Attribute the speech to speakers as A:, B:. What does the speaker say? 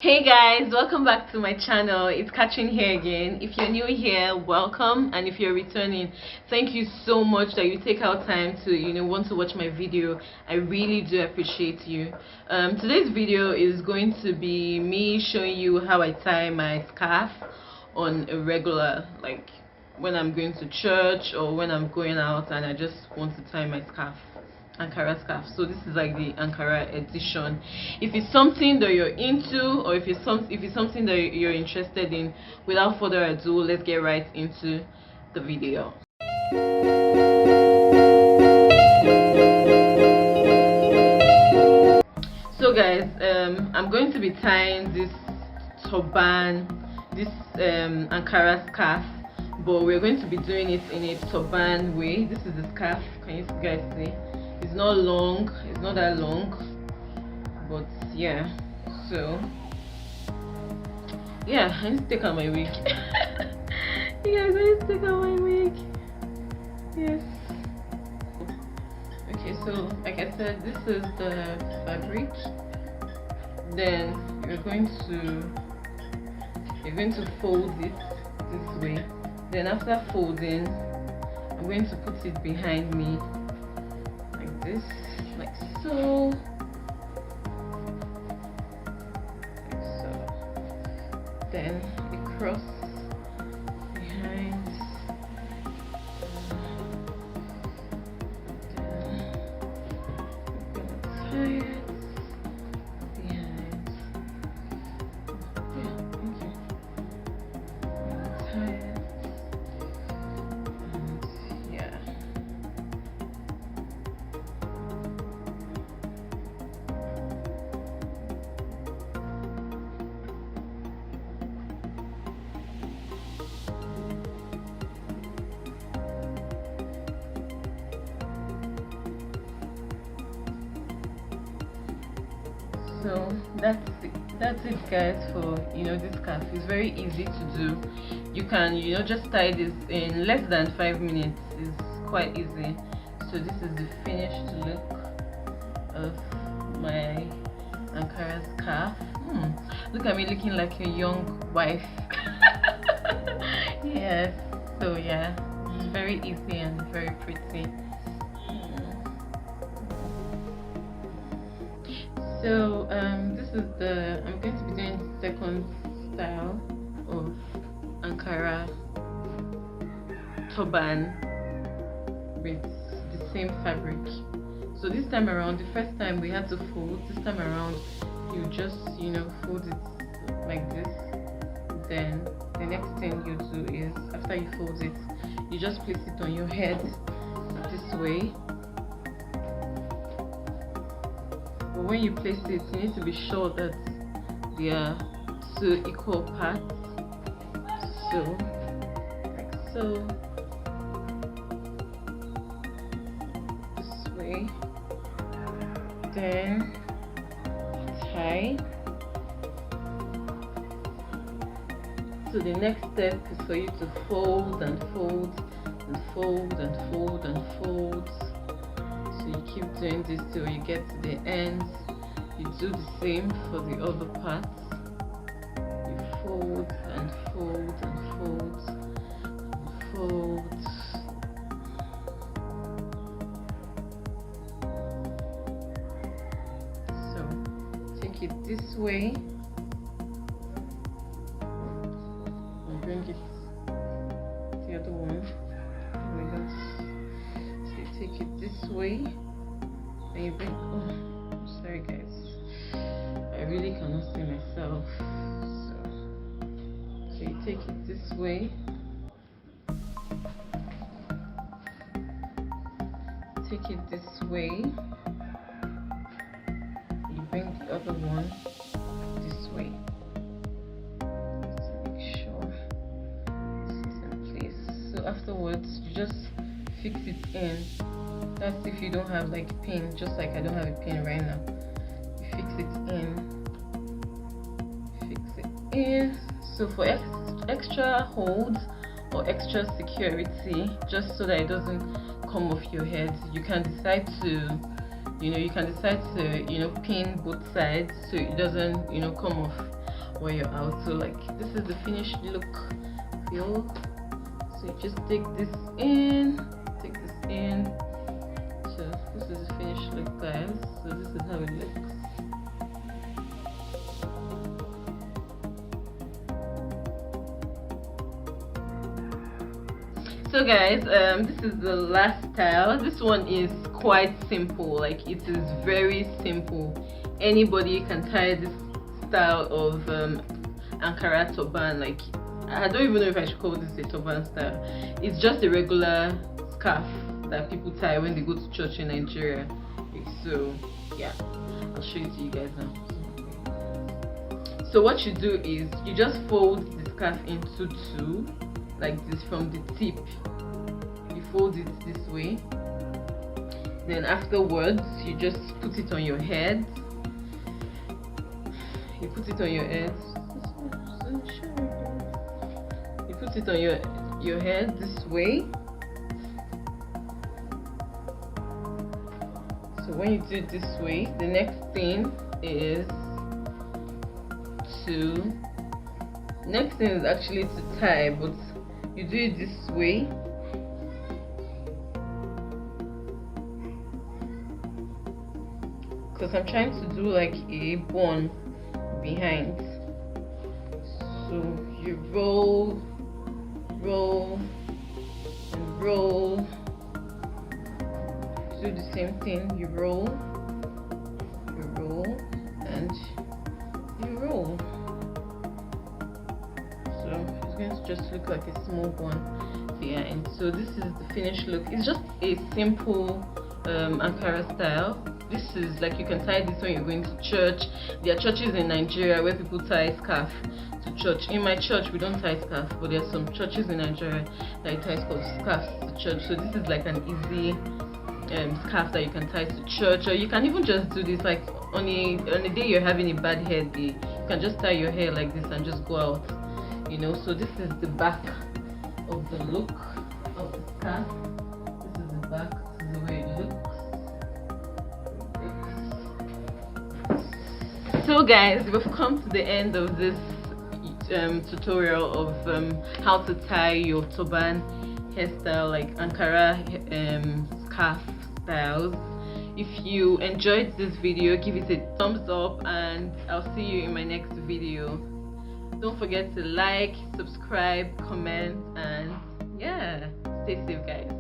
A: Hey guys, welcome back to my channel. It's Katherine here again. If you're new here, welcome, and if you're returning, thank you so much that you take out time to want to watch my video. I really do appreciate you. Today's video is going to be me showing you how I tie my scarf on a regular, like when I'm going to church or when I'm going out and I just want to tie my scarf. Ankara scarf. So this is like the Ankara edition. If it's something that you're into, or if it's something that you're interested in, without further ado, let's get right into the video. So guys, I'm going to be tying this turban, this Ankara scarf, but we're going to be doing it in a turban way. This is the scarf. Can you guys see? It's not long, it's not that long, but yeah. So yeah, I need to take out my wig. You guys, I need to take out my wig. Yes. Okay, so like I said, this is the fabric. Then you're going to fold it this way. Then after folding, I'm going to put it behind me this, like so, then across behind, then tie it behind, tie it. So that's it guys, for this scarf. It's very easy to do. You can just tie this in less than 5 minutes. It's quite easy. So this is the finished look of my Ankara scarf. Look at me looking like a young wife. Yes. So yeah, it's very easy and very pretty. So this is I'm going to be doing the second style of Ankara turban with the same fabric. So this time around, the first time we had to fold. This time around, you just fold it like this. Then the next thing you do is, after you fold it, you just place it on your head this way. But when you place it, you need to be sure that they are two equal parts. So, like so, this way. Then tie. So the next step is for you to fold and fold and fold and fold and fold. So you keep doing this till you get to the ends. You do the same for the other parts. You fold and fold and fold and fold. So take it this way and bring it to the other one. So you take it this way and you bring, sorry guys, I really cannot see myself. So you take it this way, take it this way, you bring the other one this way. Just make sure this is in place. So afterwards, you just fix it in. That's if you don't have like a pin, just like I don't have a pin right now. You fix it in. So for extra holds or extra security, just so that it doesn't come off your head, you can decide to pin both sides so it doesn't come off. while you're out. So like this is the finished look feel. So you just take this in. So this is the finished look, guys. So this is how it looks. So guys, this is the last style. This one is quite simple. Like it is very simple. Anybody can tie this style of Ankara turban. Like I don't even know if I should call this a turban style. It's just a regular scarf that people tie when they go to church in Nigeria. So yeah, I'll show it to you guys now. So what you do is you just fold the scarf into two, like this from the tip. You fold it this way. Then afterwards, you just put it on your head. You put it on your head. You put it on your head this way. So when you do it this way, the next thing is actually to tie, but you do it this way. Because I'm trying to do like a bun behind. So you roll, and roll. Do the same thing. You roll, and you roll. So it's going to just look like a small bun behind. So this is the finished look. It's just a simple Ankara style. This is like you can tie this when you're going to church. There are churches in Nigeria where people tie scarf to church. In my church we don't tie scarf, but there are some churches in Nigeria that tie scarves to church. So this is like an easy scarf that you can tie to church, or you can even just do this like on a day you're having a bad hair day. You can just tie your hair like this and just go out, you know. So this is the back of the look of the scarf. This is the back. This is the way it looks. So guys, we've come to the end of this tutorial of how to tie your turban hairstyle, like Ankara scarf styles. If you enjoyed this video, give it a thumbs up, and I'll see you in my next video. Don't forget to like, subscribe, comment, and yeah, stay safe guys.